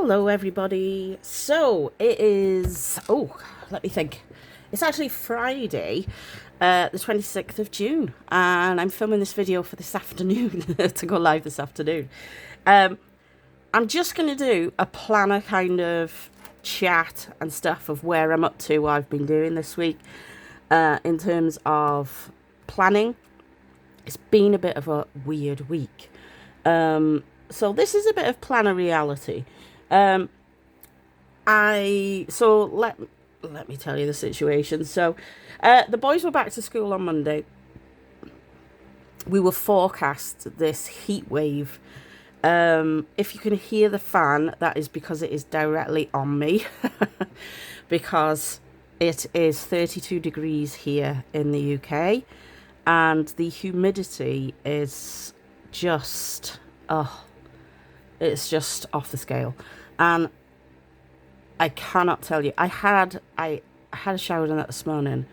Hello everybody. So it is, let me think. It's actually Friday, the 26th of June, and I'm filming this video for this afternoon, to go live this afternoon. I'm just going to do a planner kind of chat and stuff of where I'm up to, what I've been doing this week, in terms of planning. It's been a bit of a weird week. So this is a bit of planner reality. Let me tell you the situation. So, the boys were back to school on Monday. We were forecast this heat wave. If you can hear the fan, that is because it is directly on me, because it is 32 degrees here in the UK, and the humidity is just, it's just off the scale. And I cannot tell you, I had a shower in that this morning,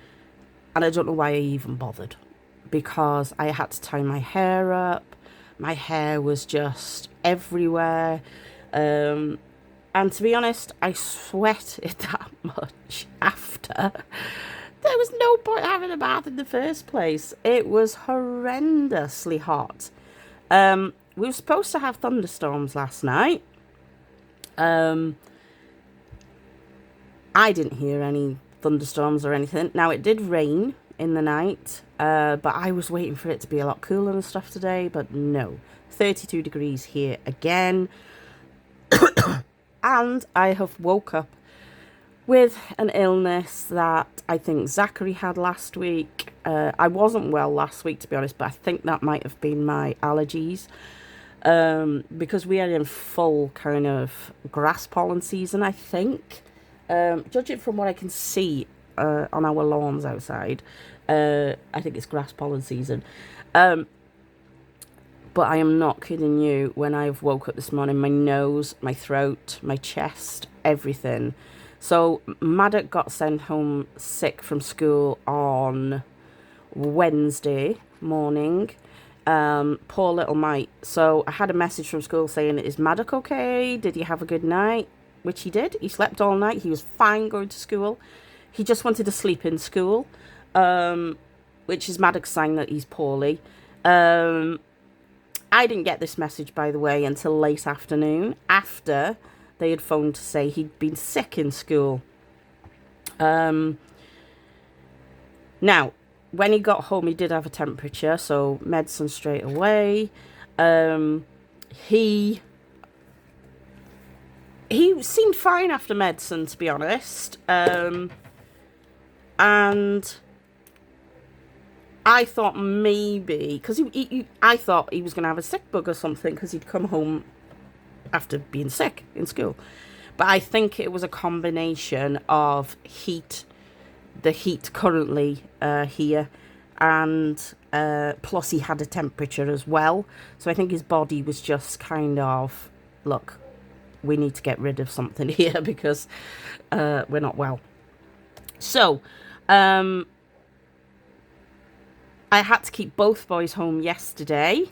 and I don't know why I even bothered, because I had to tie my hair up. My hair was just everywhere, and to be honest, I sweated that much after. There was no point having a bath in the first place. It was horrendously hot. We were supposed to have thunderstorms last night. I didn't hear any thunderstorms or anything. Now, it did rain in the night, but I was waiting for it to be a lot cooler and stuff today, but no. 32 degrees here again. And I have woke up with an illness that I think Zachary had last week. I wasn't well last week, to be honest, but I think that might have been my allergies. Because we are in full kind of grass pollen season, I think. Judging from what I can see on our lawns outside, I think it's grass pollen season. But I am not kidding you, when I've woke up this morning, my nose, my throat, my chest, everything. So Maddox got sent home sick from school on Wednesday morning. Poor little mite. So I had a message from school saying, is Maddox okay? Did he have a good night? Which he did. He slept all night. He was fine going to school. He just wanted to sleep in school, which is Maddox's sign that he's poorly. I didn't get this message, by the way, until late afternoon, after they had phoned to say he'd been sick in school. Now, when he got home, he did have a temperature, so medicine straight away. He seemed fine after medicine, to be honest. And I thought maybe, because I thought he was going to have a sick bug or something, because he'd come home after being sick in school. But I think it was a combination of heat, the heat currently here, and plus he had a temperature as well. So I think his body was just kind of, look, we need to get rid of something here, because we're not well. So I had to keep both boys home yesterday,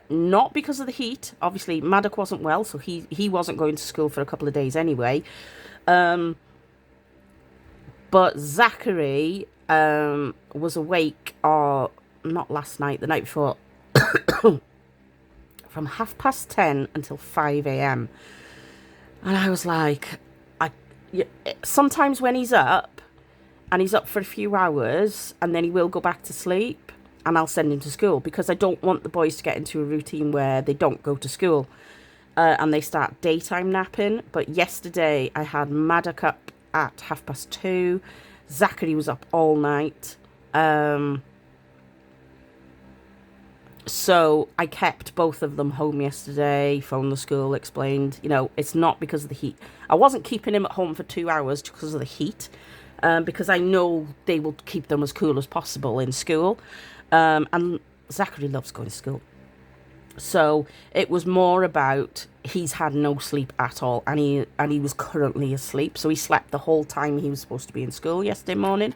not because of the heat. Obviously, Maddox wasn't well, so he wasn't going to school for a couple of days anyway. But Zachary was awake, or not last night, the night before, from 10:30 until 5 a.m. And I was like, sometimes when he's up, and he's up for a few hours, and then he will go back to sleep, and I'll send him to school, because I don't want the boys to get into a routine where they don't go to school, and they start daytime napping. But yesterday, I had Maddox up at 2:30. Zachary was up all night. So I kept both of them home yesterday, phoned the school, explained, it's not because of the heat. I wasn't keeping him at home for 2 hours because of the heat, because I know they will keep them as cool as possible in school. And Zachary loves going to school. So it was more about, he's had no sleep at all, and he was currently asleep. So he slept the whole time he was supposed to be in school yesterday morning.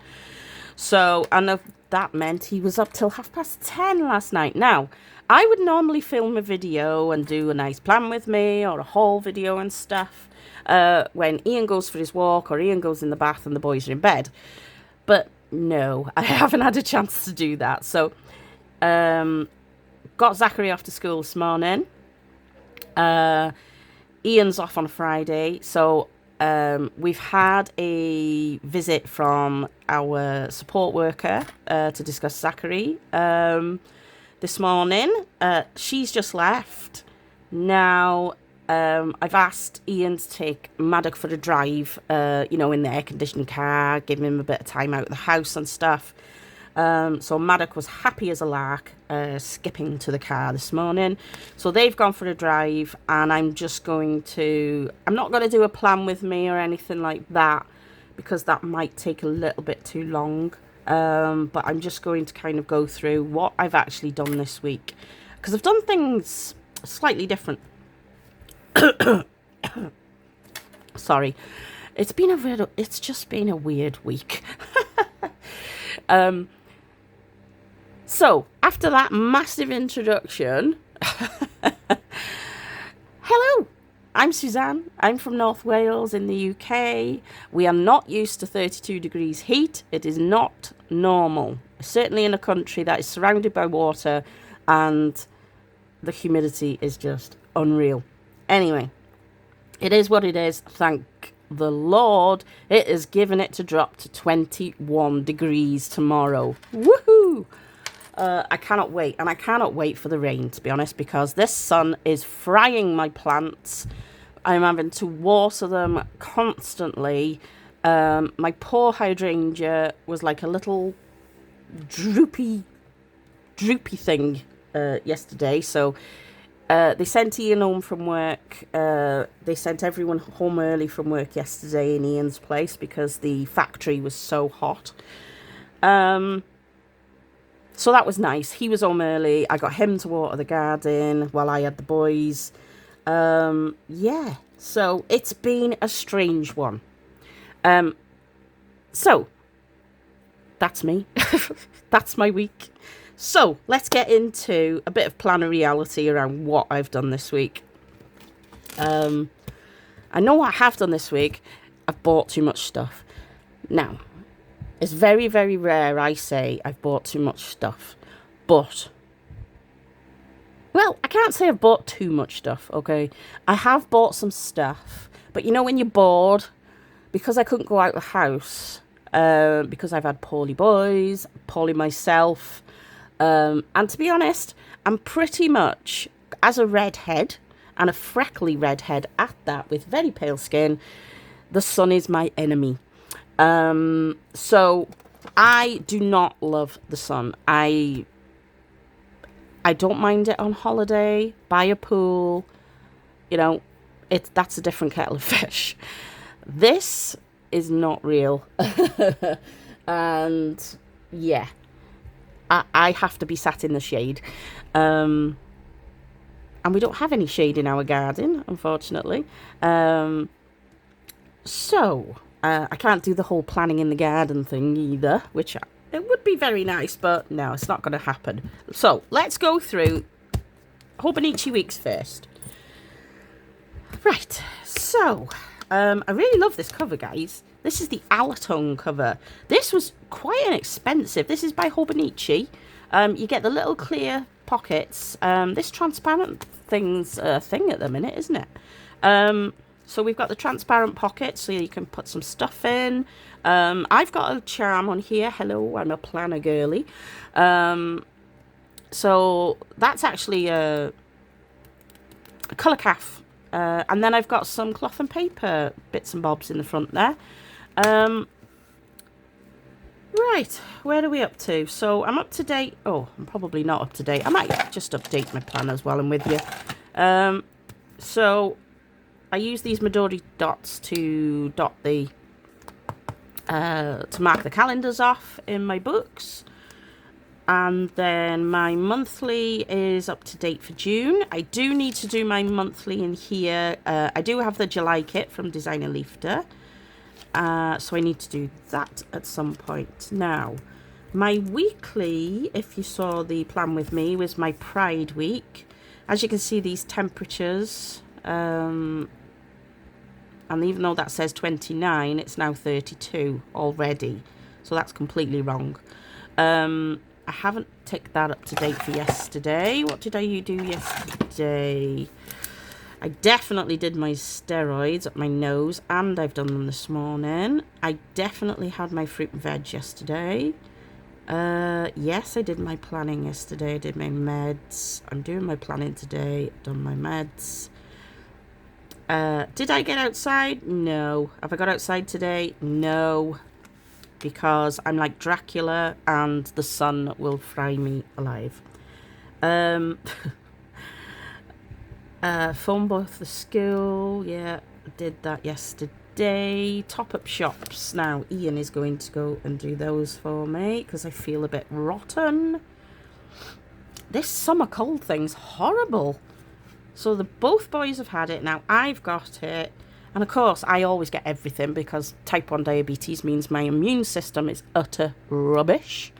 So, and that meant he was up till 10:30 last night. Now, I would normally film a video and do a nice plan with me or a haul video and stuff when Ian goes for his walk or Ian goes in the bath and the boys are in bed. But no, I haven't had a chance to do that. So, got Zachary off to school this morning. Ian's off on a Friday. So, we've had a visit from our support worker to discuss Zachary this morning. She's just left. Now, I've asked Ian to take Maddock for a drive, in the air-conditioned car, give him a bit of time out of the house and stuff. So Maddock was happy as a lark, skipping to the car this morning. So they've gone for a drive, and I'm not going to do a plan with me or anything like that, because that might take a little bit too long. But I'm just going to kind of go through what I've actually done this week, because I've done things slightly different. Sorry, it's just been a weird week. So after that massive introduction, hello, I'm Suzanne. I'm from North Wales in the UK. We are not used to 32 degrees heat. It is not normal, certainly in a country that is surrounded by water and the humidity is just unreal. Anyway, it is what it is. Thank the Lord. It is given it to drop to 21 degrees tomorrow. Woohoo! I cannot wait. And I cannot wait for the rain, to be honest, because this sun is frying my plants. I'm having to water them constantly. My poor hydrangea was like a little droopy thing yesterday. So they sent Ian home from work. They sent everyone home early from work yesterday in Ian's place because the factory was so hot. So that was nice. He was home early. I got him to water the garden while I had the boys. Yeah, so it's been a strange one. So that's me. That's my week. So let's get into a bit of planner reality around what I've done this week. I know what I have done this week. I've bought too much stuff. Now, it's very, very rare I say I've bought too much stuff. But, well, I can't say I've bought too much stuff, okay? I have bought some stuff. But you know when you're bored, because I couldn't go out the house, because I've had poorly boys, poorly myself, and to be honest, I'm pretty much, as a redhead, and a freckly redhead at that, with very pale skin, the sun is my enemy. So I do not love the sun. I don't mind it on holiday, by a pool, that's a different kettle of fish. This is not real. And yeah, I have to be sat in the shade. And we don't have any shade in our garden, unfortunately. So I can't do the whole planning in the garden thing either, which it would be very nice, but no, it's not going to happen. So let's go through Hobonichi weeks first. Right, so I really love this cover, guys. This is the Alatone cover. This was quite inexpensive. This is by Hobonichi. You get the little clear pockets. This transparent thing's a thing at the minute, isn't it? So we've got the transparent pockets, so you can put some stuff in. I've got a charm on here. Hello, I'm a planner girly. So that's actually a Kolourcafe. And then I've got some cloth and paper bits and bobs in the front there. Right, where are we up to? So I'm up to date. Oh, I'm probably not up to date. I might just update my planners while I'm with you. So I use these Midori dots to dot the to mark the calendars off in my books. And then my monthly is up to date for June. I do need to do my monthly in here. I do have the July kit from Designer Leafter. So I need to do that at some point. Now, My weekly, if you saw the plan with me, was my Pride week. As you can see, these temperatures, and even though that says 29, it's now 32 already. So that's completely wrong. I haven't ticked that up to date for yesterday. What did I do yesterday? I definitely did my steroids up my nose, and I've done them this morning. I definitely had my fruit and veg yesterday. Yes, I did my planning yesterday. I did my meds. I'm doing my planning today. Done my meds. Did I get outside? No. Have I got outside today? No. Because I'm like Dracula and the sun will fry me alive. Phone both the school. Yeah, did that yesterday. Top-up shops. Now, Ian is going to go and do those for me because I feel a bit rotten. This summer cold thing's horrible. So both boys have had it. Now, I've got it. And, of course, I always get everything because type 1 diabetes means my immune system is utter rubbish.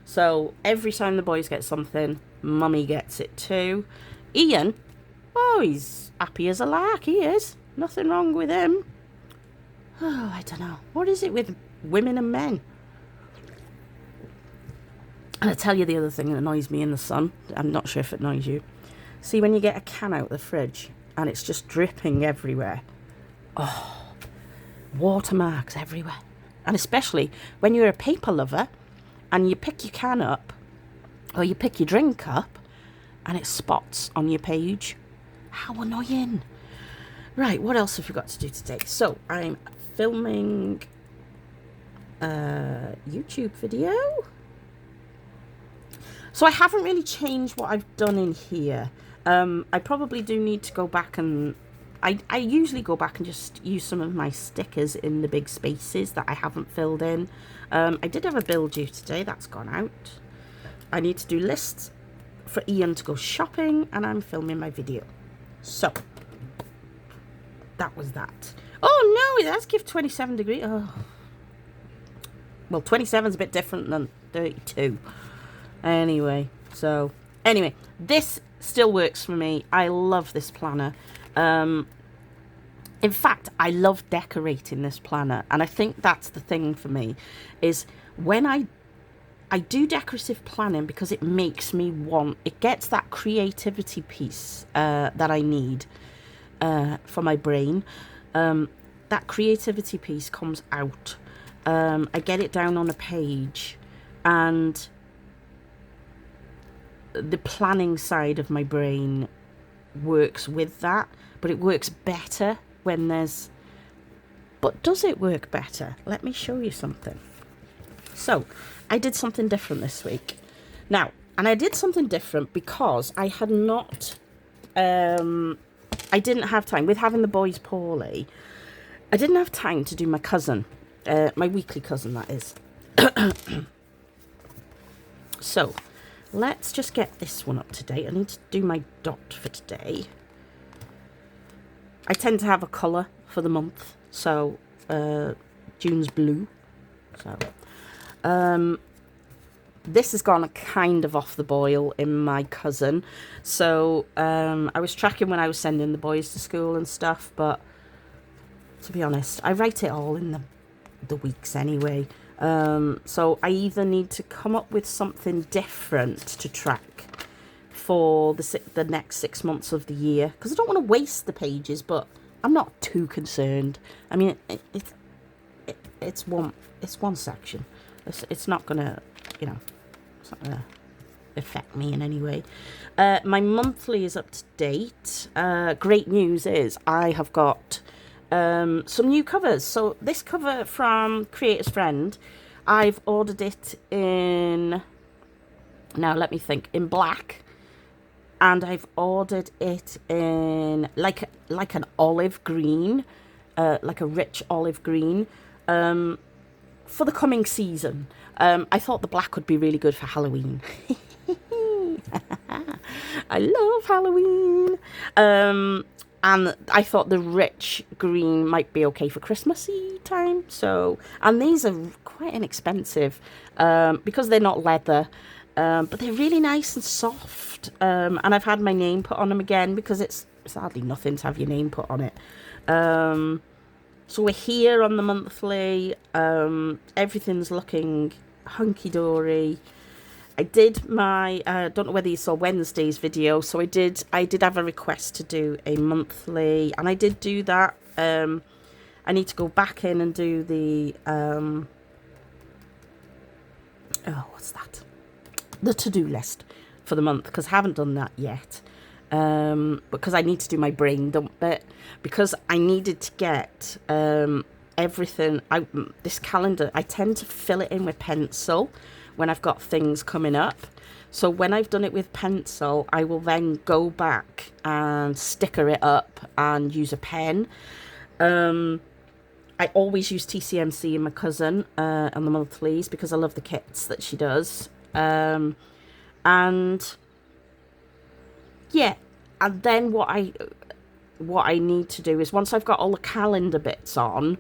So, every time the boys get something, Mummy gets it too. Ian, oh, he's happy as a lark, he is. Nothing wrong with him. Oh, I don't know. What is it with women and men? And I tell you the other thing that annoys me in the sun. I'm not sure if it annoys you. See, when you get a can out of the fridge and it's just dripping everywhere. Oh, watermarks everywhere. And especially when you're a paper lover and you pick your can up or you pick your drink up and it spots on your page. How annoying. Right, what else have we got to do today? So, I'm filming a YouTube video. So, I haven't really changed what I've done in here. I probably do need to go back and... I usually go back and just use some of my stickers in the big spaces that I haven't filled in. I did have a bill due today. That's gone out. I need to do lists for Ian to go shopping, and I'm filming my video. So, that was that. Oh, no, it does give 27 degrees. Oh. Well, 27 is a bit different than 32. Anyway, this still works for me. I love this planner. In fact, I love decorating this planner, and I think that's the thing for me, is when I do decorative planning because it makes me want, it gets that creativity piece that I need for my brain. That creativity piece comes out. I get it down on a page, and the planning side of my brain works with that, but it works better when there's... But does it work better? Let me show you something. So, I did something different this week. Now, and I did something different because I had not... I didn't have time. With having the boys poorly, I didn't have time to do my cousin. My weekly cousin, that is. So, let's just get this one up to date. I need to do my dot for today. I tend to have a colour for the month. So, June's blue. So, this has gone kind of off the boil in my cousin. So, I was tracking when I was sending the boys to school and stuff. But, to be honest, I write it all in the weeks anyway. So I either need to come up with something different to track for the next 6 months of the year, because I don't want to waste the pages, but I'm not too concerned. I mean, it's one section. It's not gonna, it's not gonna affect me in any way. My monthly is up to date. Great news is I have got some new covers. So this cover from Creator's Friend, I've ordered it in, now let me think, in black, and I've ordered it in like an olive green, like a rich olive green, for the coming season. I thought the black would be really good for Halloween. I love Halloween. and I thought the rich green might be okay for Christmassy time. So, and these are quite inexpensive because they're not leather, but they're really nice and soft. And I've had my name put on them again because it's hardly nothing to have your name put on it. So we're here on the monthly. Everything's looking hunky-dory. I did my, don't know whether you saw Wednesday's video, so I did have a request to do a monthly, and I did do that. I need to go back in and do the, what's that? The to-do list for the month, because I haven't done that yet. Because I need to do my brain dump bit, because I needed to get everything, this calendar, I tend to fill it in with pencil when I've got things coming up. So when I've done it with pencil, I will then go back and sticker it up and use a pen. I always use TCMC and my cousin on the monthlies because I love the kits that she does. And yeah, and then what I need to do is, once I've got all the calendar bits on,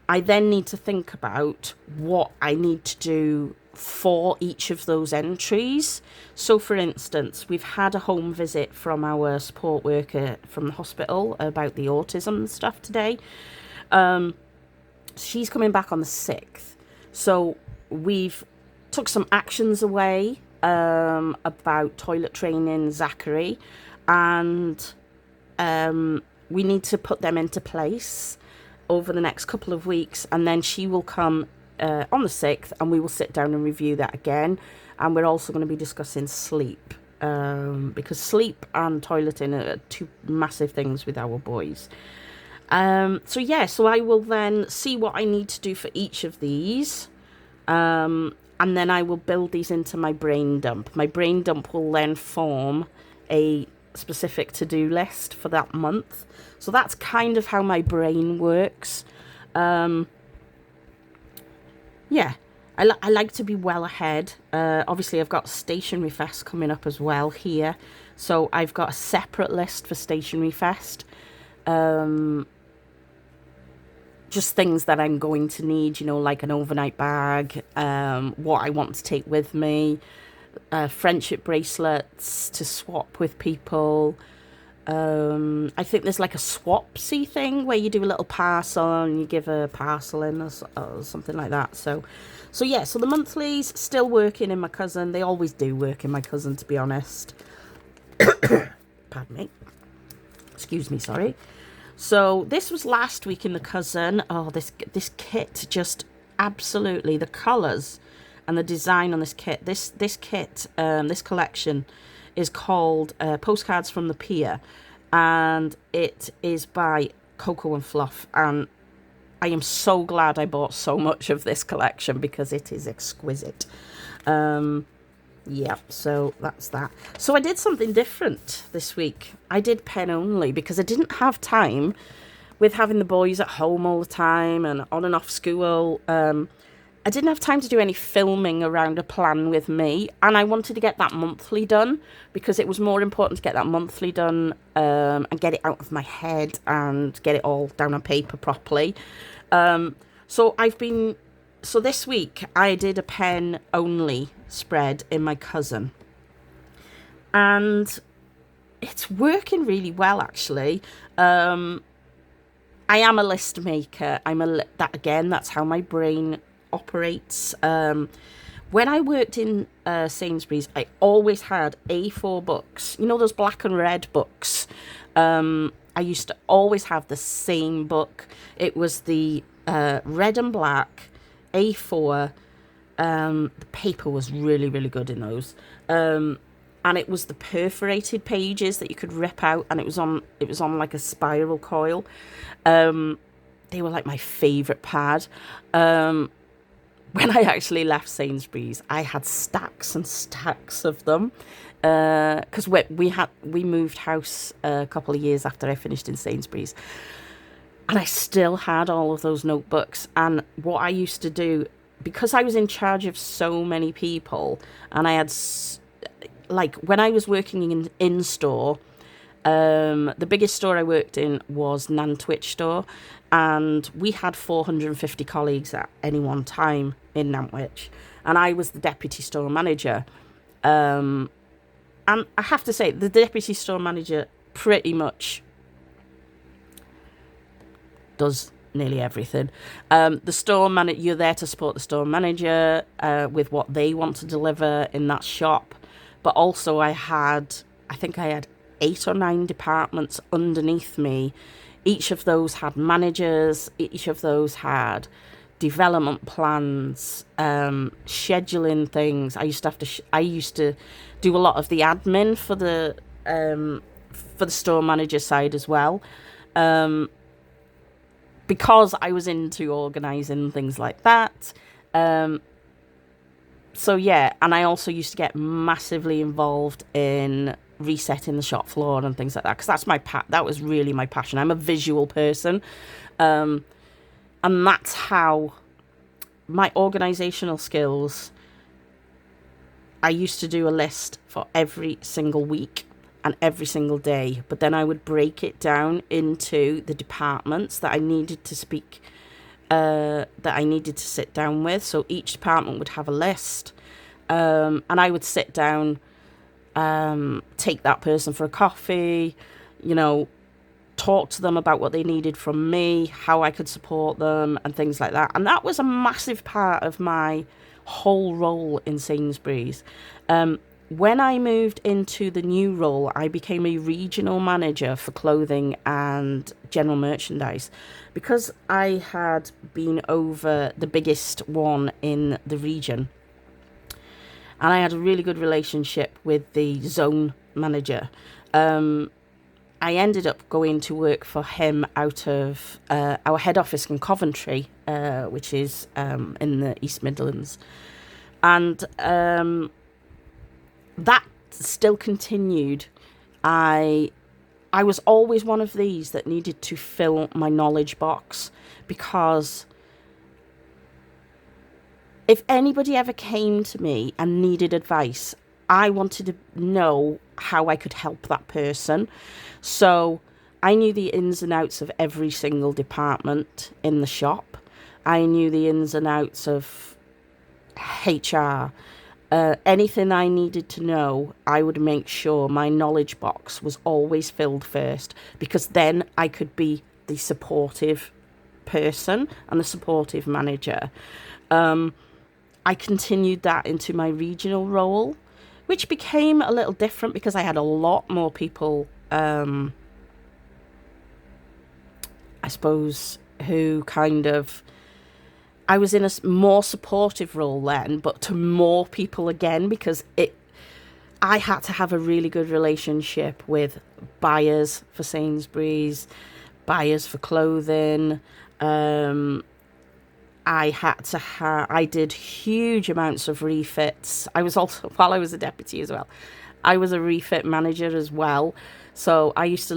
I then need to think about what I need to do for each of those entries. So for instance, we've had a home visit from our support worker from the hospital about the autism stuff today. She's coming back on the 6th. So we've took some actions away about toilet training Zachary, and we need to put them into place over the next couple of weeks, and then she will come on the 6th, and we will sit down and review that again. And we're also going to be discussing sleep, because sleep and toileting are two massive things with our boys. So yeah, so I will then see what I need to do for each of these, and then I will build these into my brain dump. My brain dump will then form a specific to-do list for that month. So that's kind of how my brain works. Yeah, I like to be well ahead. Obviously, I've got Stationery Fest coming up as well here. So I've got a separate list for Stationery Fest. Just things that I'm going to need, you know, like an overnight bag, what I want to take with me, friendship bracelets to swap with people. I think there's like a swapsy thing where you do a little parcel and you give a parcel in or something like that. So yeah, so the monthlies still working in my cousin. They always do work in my cousin, to be honest. Pardon me. Excuse me, sorry. So this was last week in the cousin. Oh, this kit, just absolutely, the colours and the design on this kit. This kit, this collection is called Postcards from the Pier, and it is by Coco and Fluff, and I am so glad I bought so much of this collection because it is exquisite. Yeah, so that's that. So I did something different this week. I did pen only because I didn't have time with having the boys at home all the time and on and off school. I didn't have time to do any filming around a plan with me, and I wanted to get that monthly done because it was more important to get that monthly done and get it out of my head and get it all down on paper properly. So this week I did a pen only spread in my cousin, and it's working really well actually. I am a list maker. That's how my brain operates. When I worked in Sainsbury's, I always had A4 books, you know, those black and red books. I used to always have the same book. It was the red and black A4. The paper was really, really good in those. And it was the perforated pages that you could rip out, and it was on like a spiral coil. They were like my favourite pad. When I actually left Sainsbury's, I had stacks and stacks of them, because we moved house a couple of years after I finished in Sainsbury's, and I still had all of those notebooks. And what I used to do, because I was in charge of so many people, and I had like when I was working in store, The biggest store I worked in was Nantwich store, and we had 450 colleagues at any one time in Nantwich, and I was the deputy store manager. And I have to say, the deputy store manager pretty much does nearly everything. The store manager, you're there to support the store manager with what they want to deliver in that shop. But also I think I had 8 or 9 departments underneath me. Each of those had managers. Each of those had development plans, scheduling things. I used to do a lot of the admin for the store manager side as well. Because I was into organising things like that. So yeah, and I also used to get massively involved in resetting the shop floor and things like that, because that was really my passion. I'm a visual person, and that's how my organisational skills. I used to do a list for every single week and every single day, but then I would break it down into the departments that I needed to speak, that I needed to sit down with. So each department would have a list, and I would sit down, take that person for a coffee, talk to them about what they needed from me, how I could support them, and things like that. And that was a massive part of my whole role in Sainsbury's. When I moved into the new role, I became a regional manager for clothing and general merchandise, because I had been over the biggest one in the region. And I had a really good relationship with the zone manager. I ended up going to work for him out of our head office in Coventry, which is in the East Midlands. And that still continued. I was always one of these that needed to fill my knowledge box, because if anybody ever came to me and needed advice, I wanted to know how I could help that person. So I knew the ins and outs of every single department in the shop. I knew the ins and outs of HR. Anything I needed to know, I would make sure my knowledge box was always filled first, because then I could be the supportive person and the supportive manager. I continued that into my regional role, which became a little different because I had a lot more people, I suppose, who kind of... I was in a more supportive role then, but to more people again, because I had to have a really good relationship with buyers for Sainsbury's, buyers for clothing. I did huge amounts of refits. I was also, while I was a deputy as well, I was a refit manager as well. So I used to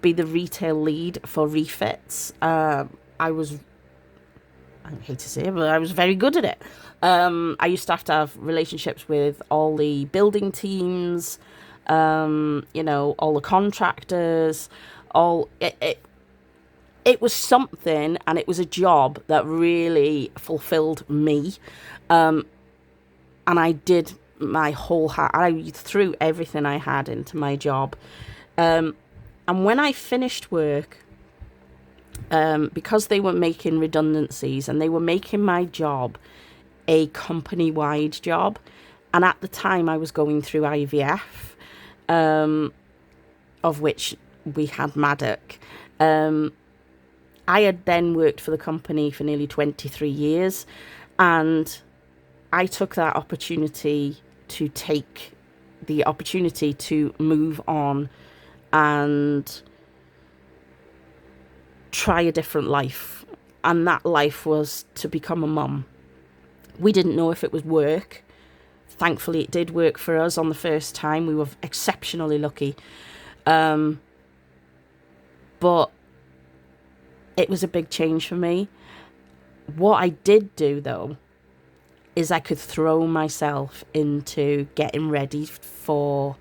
be the retail lead for refits. I hate to say it, but I was very good at it. I used to have relationships with all the building teams, all the contractors, it was something, and it was a job that really fulfilled me. And I did my whole heart. I threw everything I had into my job. And when I finished work, because they were making redundancies and they were making my job a company-wide job, and at the time I was going through IVF, of which we had Maddock. I had then worked for the company for nearly 23 years, and I took that opportunity to move on and try a different life. And that life was to become a mum. We didn't know if it was work. Thankfully, it did work for us on the first time. We were exceptionally lucky. But it was a big change for me. What I did do, though, is I could throw myself into getting ready to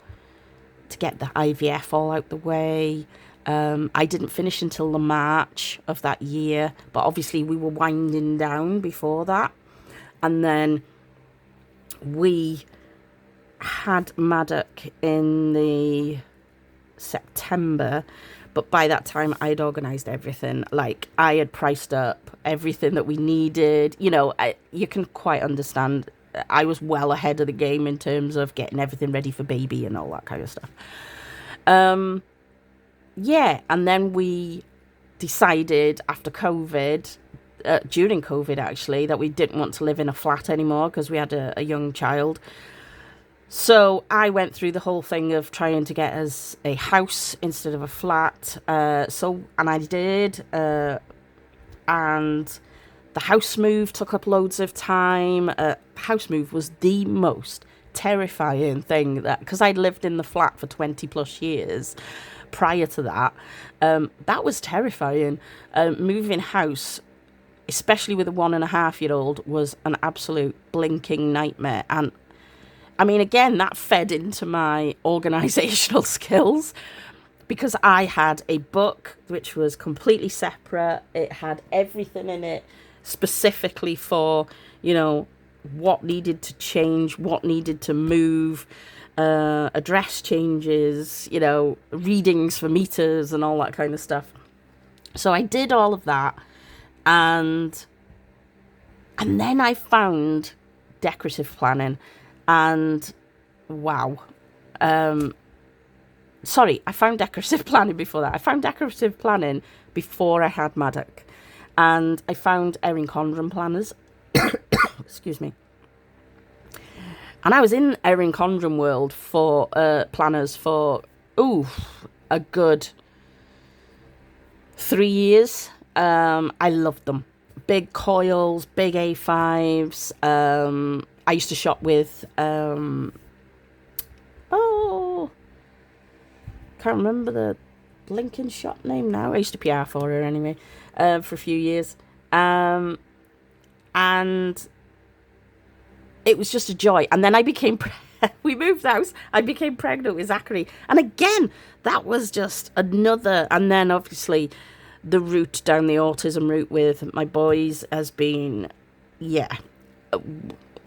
to get the IVF all out the way. I didn't finish until the March of that year, but obviously we were winding down before that. And then we had Maddock in the September, but by that time I'd organised everything. Like, I had priced up everything that we needed. You know, you can quite understand. I was well ahead of the game in terms of getting everything ready for baby and all that kind of stuff. Yeah, and then we decided after COVID, during COVID actually, that we didn't want to live in a flat anymore because we had a young child. So I went through the whole thing of trying to get us a house instead of a flat. And I did. And the house move took up loads of time. House move was the most terrifying thing, that because I'd lived in the flat for 20 plus years prior to that. That was terrifying. Moving house, especially with a 1.5-year-old, was an absolute blinking nightmare. And I mean, again, that fed into my organisational skills, because I had a book which was completely separate. It had everything in it specifically for, you know, what needed to change, what needed to move, address changes, you know, readings for meters and all that kind of stuff. So I did all of that, and then I found decorative planning. And wow. Sorry, I found decorative planning before that. I found decorative planning before I had Maddock. And I found Erin Condren planners. Excuse me. And I was in Erin Condren world for planners for, a good 3 years. I loved them. Big coils, big A5s. I used to shop with, can't remember the blinking shop name now. I used to PR for her anyway, for a few years. And it was just a joy. And then I became, we moved house, I became pregnant with Zachary. And again, that was just another, and then obviously the route down the autism route with my boys has been,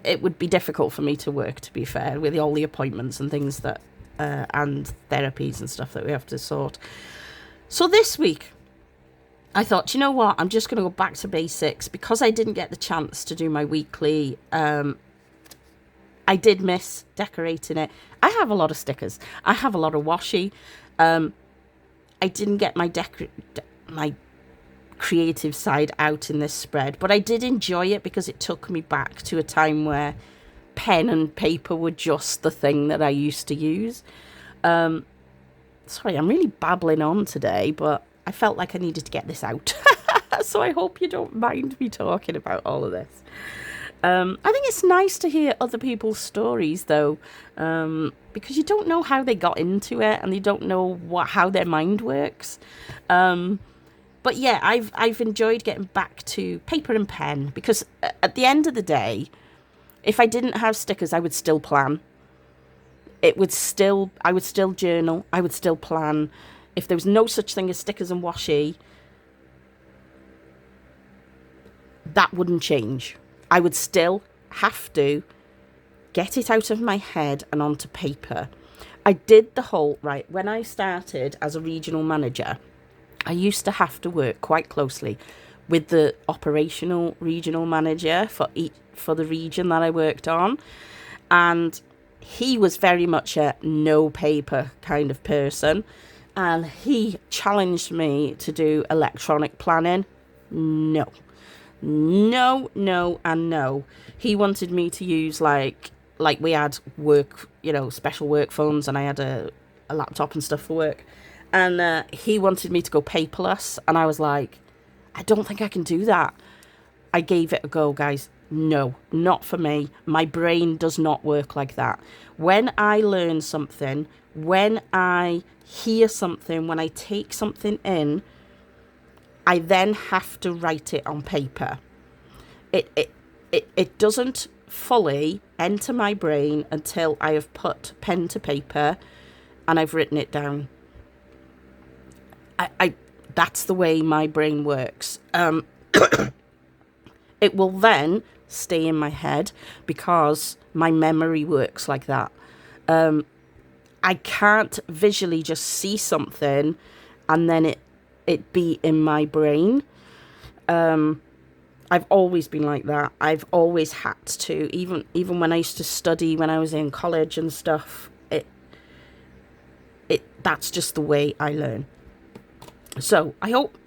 it would be difficult for me to work, to be fair, with all the appointments and things that, and therapies and stuff that we have to sort. So this week, I thought, you know what, I'm just going to go back to basics, because I didn't get the chance to do my weekly. I did miss decorating it. I have a lot of stickers. I have a lot of washi. I didn't get my creative side out in this spread, but I did enjoy it because it took me back to a time where pen and paper were just the thing that I used to use. Sorry, I'm really babbling on today, but I felt like I needed to get this out. So I hope you don't mind me talking about all of this. I think it's nice to hear other people's stories, though, because you don't know how they got into it, and you don't know how their mind works. But yeah, I've enjoyed getting back to paper and pen, because at the end of the day, if I didn't have stickers, I would still plan. I would still journal. I would still plan. If there was no such thing as stickers and washi, that wouldn't change. I would still have to get it out of my head and onto paper. I did the whole, right, when I started as a regional manager, I used to have to work quite closely with the operational regional manager for the region that I worked on. And he was very much a no paper kind of person. And he challenged me to do electronic planning. No, and no. He wanted me to use like we had work, special work phones, and I had a laptop and stuff for work. And he wanted me to go paperless. And I was like, I don't think I can do that. I gave it a go, guys. No, not for me. My brain does not work like that. When I learn something, when I hear something, when I take something in, I then have to write it on paper. It doesn't fully enter my brain until I have put pen to paper and I've written it down. That's the way my brain works. It will then stay in my head because my memory works like that. I can't visually just see something and then it be in my brain. I've always been like that. I've always had to, even when I used to study when I was in college and stuff. That's just the way I learn. So I hope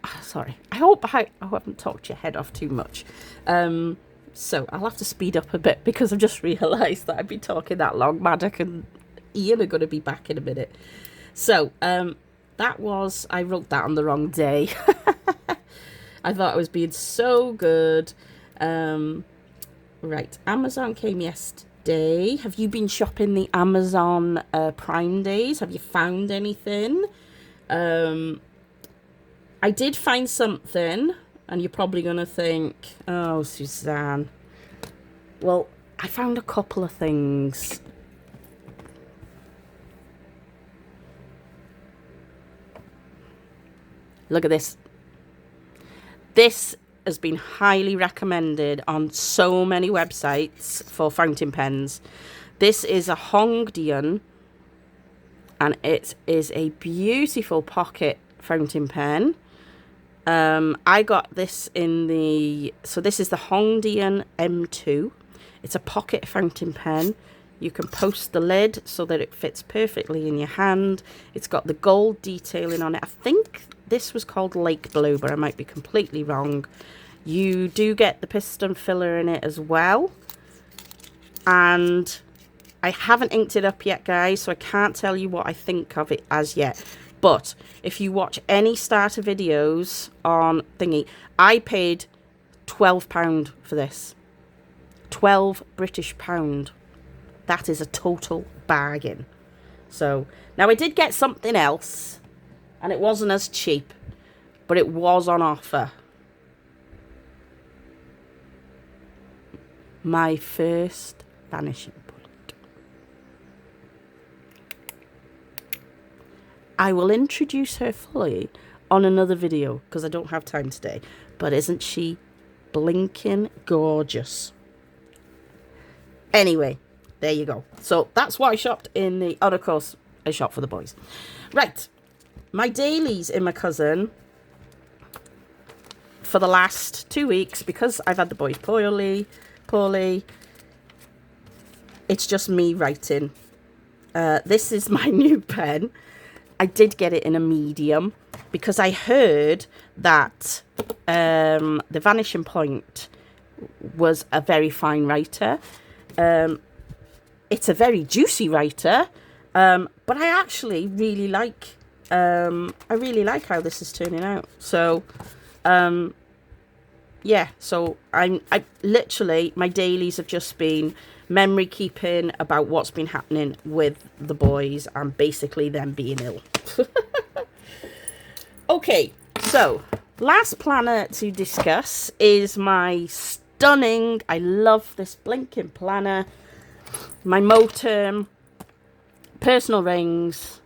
I haven't talked your head off too much. So I'll have to speed up a bit because I've just realised that I've been talking that long. Maddock and Ian are going to be back in a minute. So I wrote that on the wrong day. I thought I was being so good. Right, Amazon came yesterday. Have you been shopping the Amazon Prime days? Have you found anything? I did find something, and you're probably going to think, oh, Suzanne. Well, I found a couple of things. Look at this. This has been highly recommended on so many websites for fountain pens. This is a Hongdian, and it is a beautiful pocket fountain pen. I got this this is the Hongdian M2. It's a pocket fountain pen. You can post the lid so that it fits perfectly in your hand. It's got the gold detailing on it. I think this was called Lake Blue, but I might be completely wrong. You do get the piston filler in it as well. And I haven't inked it up yet, guys, so I can't tell you what I think of it as yet. But if you watch any starter videos on thingy, I paid £12 for this. 12 British pound. That is a total bargain. So now I did get something else, and it wasn't as cheap, but it was on offer. My first vanishing point. I will introduce her fully on another video because I don't have time today. But isn't she blinking gorgeous? Anyway, there you go. So that's what I shopped in the other course. I shopped for the boys. Right. My dailies in my cousin for the last 2 weeks, because I've had the boys poorly. It's just me writing. This is my new pen. I did get it in a medium because I heard that the Vanishing Point was a very fine writer. It's a very juicy writer, but I actually really like. I really like how this is turning out. So, yeah. So I literally my dailies have just been memory keeping about what's been happening with the boys and basically them being ill. Okay, so last planner to discuss is my stunning, I love this blinking planner, my Moterm personal rings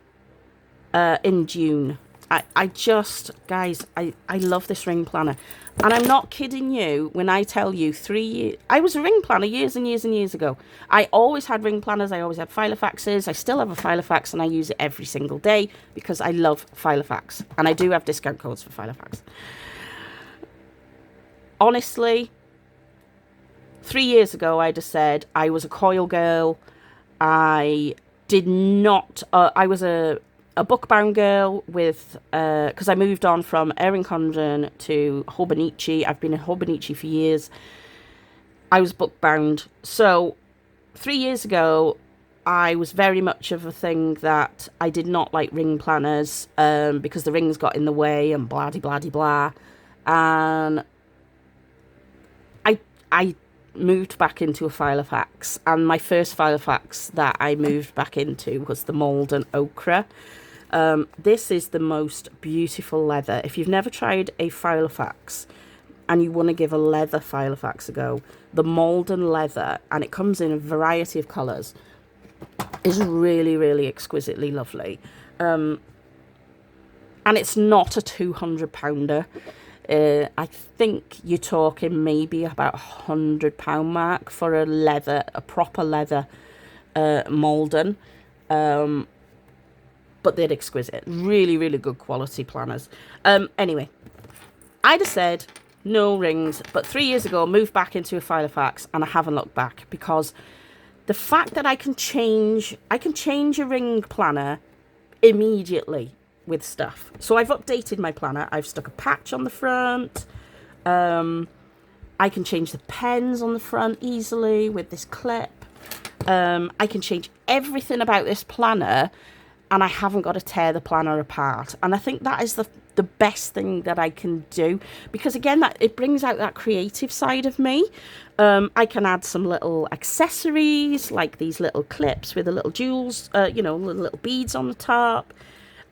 in June. I just, guys, I love this ring planner. And I'm not kidding you when I tell you 3 years... I was a ring planner years and years and years ago. I always had ring planners. I always had Filofaxes. I still have a Filofax and I use it every single day because I love Filofax. And I do have discount codes for Filofax. Honestly, 3 years ago, I just said I was a coil girl. I did not... I was a bookbound girl with because I moved on from Erin Condren to Hobonichi. I've been in Hobonichi for years. I was bookbound. So 3 years ago, I was very much of a thing that I did not like ring planners because the rings got in the way and blah de blah de blah. And I moved back into a Filofax, and my first Filofax that I moved back into was the Malden Ochre. This is the most beautiful leather. If you've never tried a Filofax and you want to give a leather Filofax a go, the Malden leather, and it comes in a variety of colours. is really, really exquisitely lovely. And it's not a £200. I think you're talking maybe about £100 mark for a proper leather Malden. But they're exquisite. Really, really good quality planners. Anyway, I'd have said no rings, but 3 years ago, moved back into a Filofax, and I haven't looked back, because the fact that I can change a ring planner immediately with stuff. So I've updated my planner. I've stuck a patch on the front. I can change the pens on the front easily with this clip. I can change everything about this planner, and I haven't got to tear the planner apart. And I think that is the best thing that I can do, because again, that it brings out that creative side of me. I can add some little accessories, like these little clips with the little jewels, little beads on the top.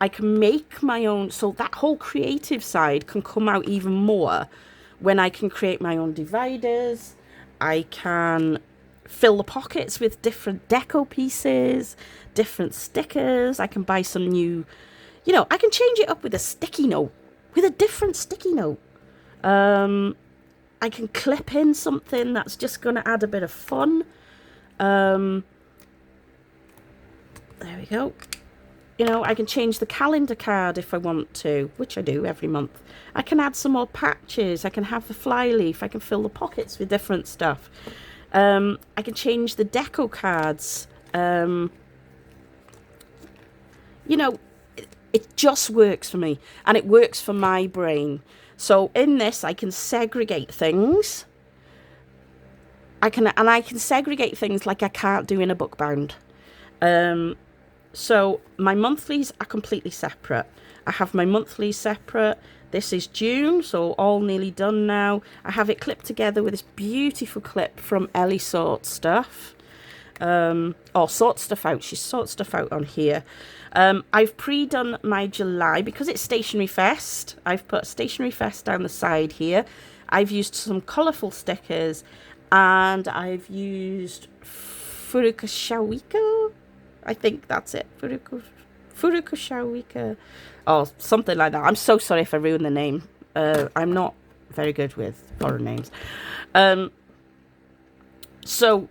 I can make my own, so that whole creative side can come out even more when I can create my own dividers. I can fill the pockets with different deco pieces, different stickers. I can buy some new, I can change it up with a sticky note, with a different sticky note. I can clip in something that's just going to add a bit of fun. There we go. I can change the calendar card if I want to, which I do every month. I can add some more patches. I can have the flyleaf. I can fill the pockets with different stuff. I can change the deco cards. It just works for me, and it works for my brain. So in this, I can segregate things. I can segregate things like I can't do in a book bound. So my monthlies are completely separate. I have my monthlies separate. This is June, so all nearly done now. I have it clipped together with this beautiful clip from Ellie Sort Stuff. Sort Stuff Out. She sorts stuff out on here. I've pre-done my July because it's Stationery Fest. I've put Stationery Fest down the side here. I've used some colourful stickers, and I've used Furukushawika. I think that's it. Furukushawika. Oh, something like that. I'm so sorry if I ruined the name. I'm not very good with foreign names. So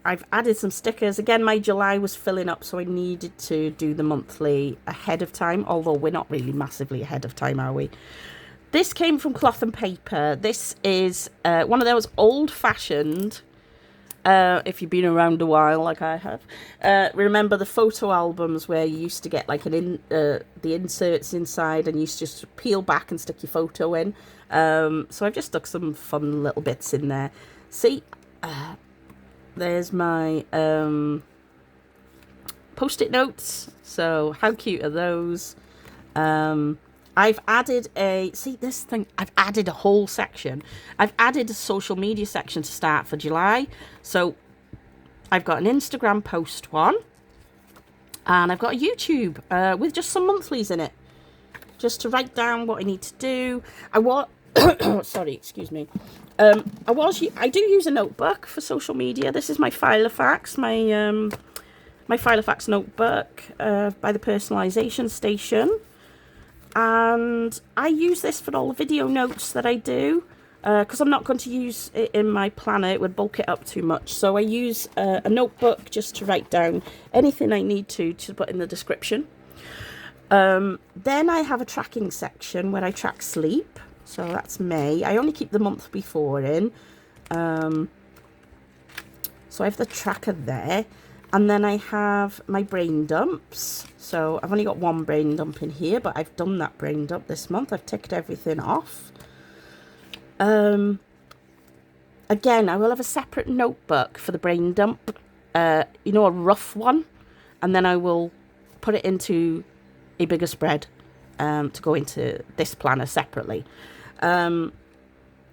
I've added some stickers. Again, my July was filling up, so I needed to do the monthly ahead of time, although we're not really massively ahead of time, are we? This came from Cloth and Paper. This is one of those old-fashioned, if you've been around a while like I have, remember the photo albums where you used to get like the inserts inside, and you used to just peel back and stick your photo in. So I've just stuck some fun little bits in there. See, there's my post-it notes. So how cute are those? I've added I've added a whole section. I've added a social media section to start for July. So I've got an Instagram post one, and I've got a YouTube with just some monthlies in it, just to write down what I need to do. Sorry, excuse me. I do use a notebook for social media. This is my Filofax, my Filofax notebook by the Personalisation station. And I use this for all the video notes that I do, because I'm not going to use it in my planner. It would bulk it up too much. So I use a notebook just to write down anything I need to put in the description. Then I have a tracking section where I track sleep. So that's May. I only keep the month before in. So I have the tracker there. And then I have my brain dumps. So I've only got one brain dump in here, but I've done that brain dump this month. I've ticked everything off. Again, I will have a separate notebook for the brain dump. A rough one. And then I will put it into a bigger spread to go into this planner separately.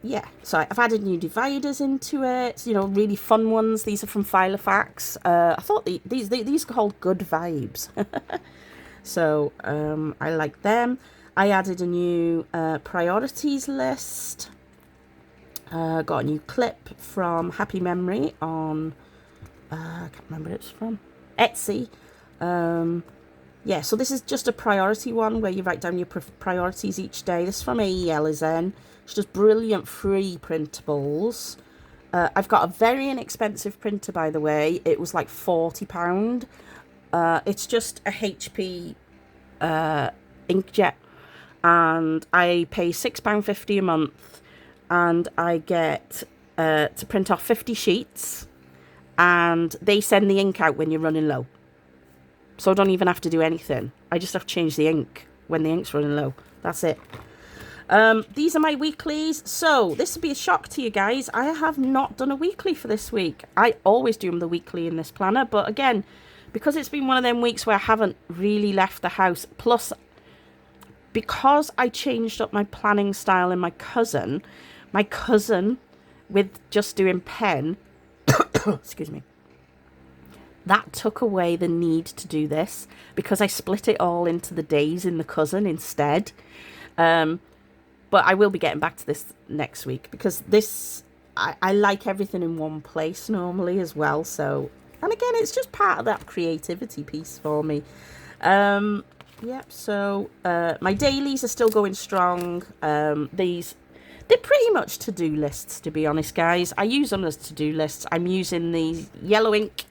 Yeah, so I've added new dividers into it, really fun ones. These are from Filofax. I thought these are called Good Vibes. So I like them. I added a new priorities list. Got a new clip from Happy Memory on, I can't remember what it's from. Etsy. Yeah, so this is just a priority one where you write down your priorities each day. This is from AELizen. It's just brilliant free printables. I've got a very inexpensive printer, by the way. It was like £40. It's just a HP inkjet, and I pay £6.50 a month, and I get to print off 50 sheets, and they send the ink out when you're running low. So I don't even have to do anything. I just have to change the ink when the ink's running low. That's it. These are my weeklies. So this will be a shock to you guys. I have not done a weekly for this week. I always do them the weekly in this planner. But again, because it's been one of them weeks where I haven't really left the house. Plus, because I changed up my planning style in my cousin with just doing pen, excuse me, that took away the need to do this because I split it all into the days in the cousin instead. But I will be getting back to this next week because this, I like everything in one place normally as well. So, and again, it's just part of that creativity piece for me. Yep, so my dailies are still going strong. They're pretty much to-do lists, to be honest, guys. I use them as to-do lists. I'm using the yellow ink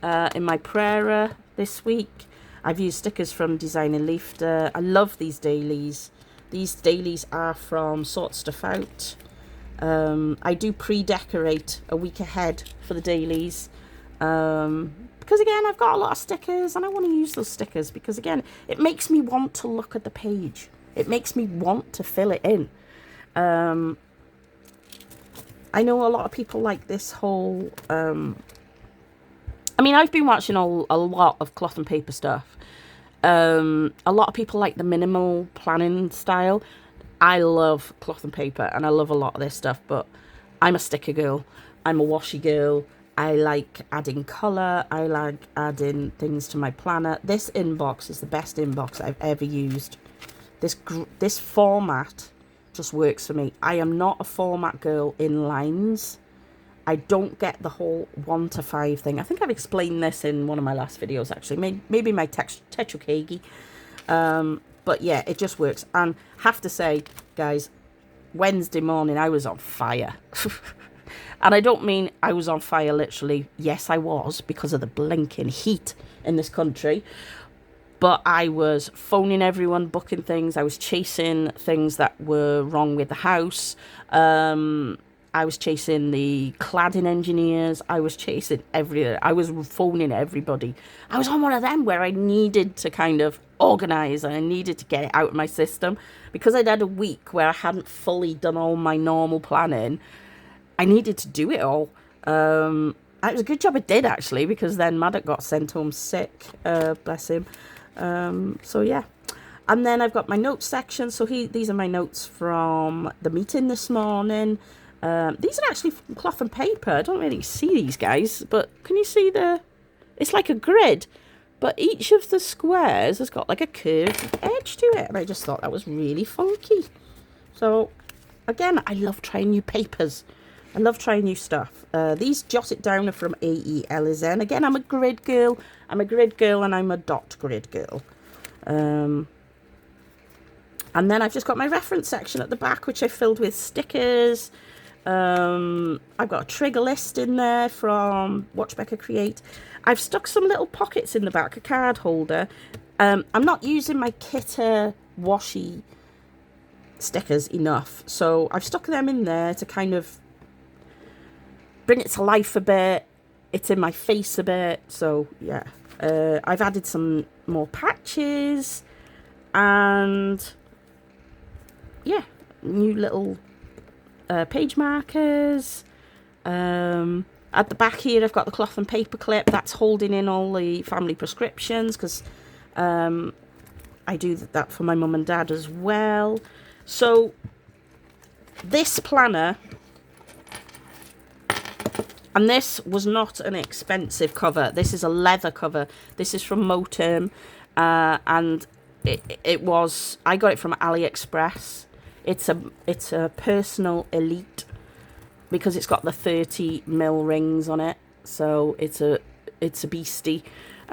in my Prera this week. I've used stickers from Design and Leafter. I love these dailies. These dailies are from Sort Stuff Out. I do pre-decorate a week ahead for the dailies. Because again, I've got a lot of stickers and I want to use those stickers because again, it makes me want to look at the page. It makes me want to fill it in. I know a lot of people like this whole... I mean, I've been watching a lot of cloth and paper stuff. A lot of people like the minimal planning style. I love cloth and paper and I love a lot of this stuff, but I'm a sticker girl. I'm a washi girl. I like adding colour. I like adding things to my planner. This inbox is the best inbox I've ever used. This format just works for me. I am not a format girl in lines. I don't get the whole 1 to 5 thing. I think I've explained this in one of my last videos, actually. Maybe my Tetrukegi. But yeah, it just works. And have to say, guys, Wednesday morning, I was on fire. And I don't mean I was on fire literally. Yes, I was, because of the blinking heat in this country. But I was phoning everyone, booking things. I was chasing things that were wrong with the house. I was chasing the cladding engineers. I was chasing I was phoning everybody. I was on one of them where I needed to kind of organise and I needed to get it out of my system. Because I'd had a week where I hadn't fully done all my normal planning, I needed to do it all. It was a good job I did, actually, because then Maddock got sent home sick. Bless him. So, yeah. And then I've got my notes section. So these are my notes from the meeting this morning. These are actually from cloth and paper. I don't really see these guys, but can you see it's like a grid, but each of the squares has got like a curved edge to it, and I just thought that was really funky. So again, I love trying new papers. I love trying new stuff. These Jot It Down are from AELizen. Again, I'm a grid girl. I'm a grid girl and I'm a dot grid girl. And then I've just got my reference section at the back, which I filled with stickers. I've got a trigger list in there from Watch Becca Create. I've stuck some little pockets in the back, a card holder. I'm not using my Kitta washi stickers enough, so I've stuck them in there to kind of bring it to life a bit. It's in my face a bit, so yeah. I've added some more patches and yeah, new little page markers. At the back here, I've got the cloth and paper clip that's holding in all the family prescriptions, because I do that for my mum and dad as well. So this planner, and this was not an expensive cover. This is a leather cover. This is from Moterm, and I got it from AliExpress. It's a personal elite, because it's got the 30mm rings on it, so it's a beastie.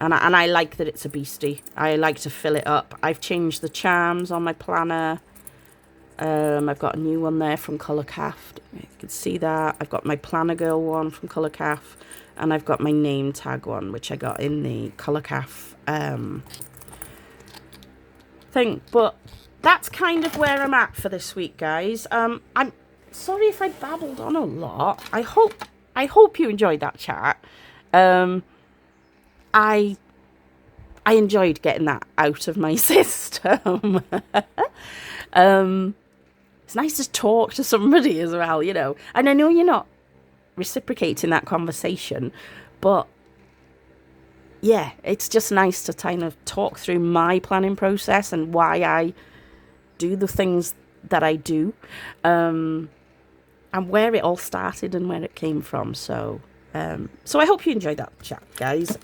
And I like that it's a beastie. I like to fill it up. I've changed the charms on my planner. I've got a new one there from Kolourcafe. You can see that. I've got my Planner Girl one from Kolourcafe. And I've got my name tag one, which I got in the Kolourcafe thing. But that's kind of where I'm at for this week, guys. I'm sorry if I babbled on a lot. I hope you enjoyed that chat. I enjoyed getting that out of my system. It's nice to talk to somebody as well, you know. And I know you're not reciprocating that conversation, but yeah, it's just nice to kind of talk through my planning process and why I do the things that I do, and where it all started and where it came from. So I hope you enjoyed that chat, guys.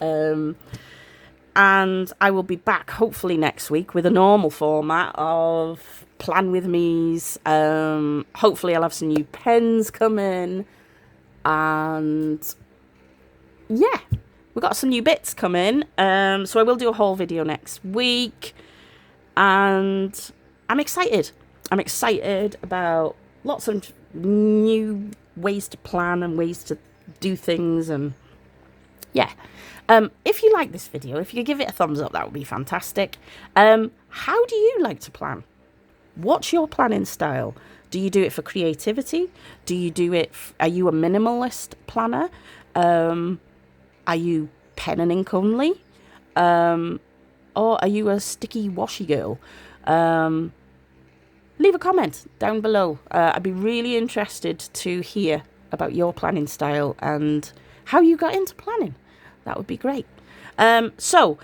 And I will be back hopefully next week with a normal format of plan with me's. Hopefully I'll have some new pens coming, and yeah, we've got some new bits coming. So I will do a whole video next week, and I'm excited. I'm excited about lots of new ways to plan and ways to do things, and yeah. If you like this video, if you could give it a thumbs up, that would be fantastic. How do you like to plan? What's your planning style? Do you do it for creativity? Do you do it, are you a minimalist planner? Are you pen and ink only? Or are you a sticky washy girl? Leave a comment down below. I'd be really interested to hear about your planning style and how you got into planning. That would be great. So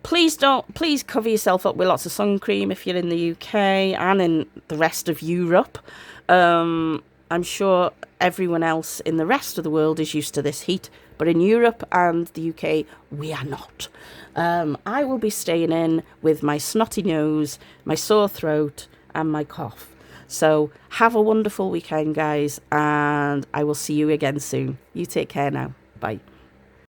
please cover yourself up with lots of sun cream if you're in the UK and in the rest of Europe. I'm sure everyone else in the rest of the world is used to this heat, but in Europe and the UK, we are not. I will be staying in with my snotty nose, my sore throat, and my cough. So have a wonderful weekend, guys, and I will see you again soon. You take care now. Bye.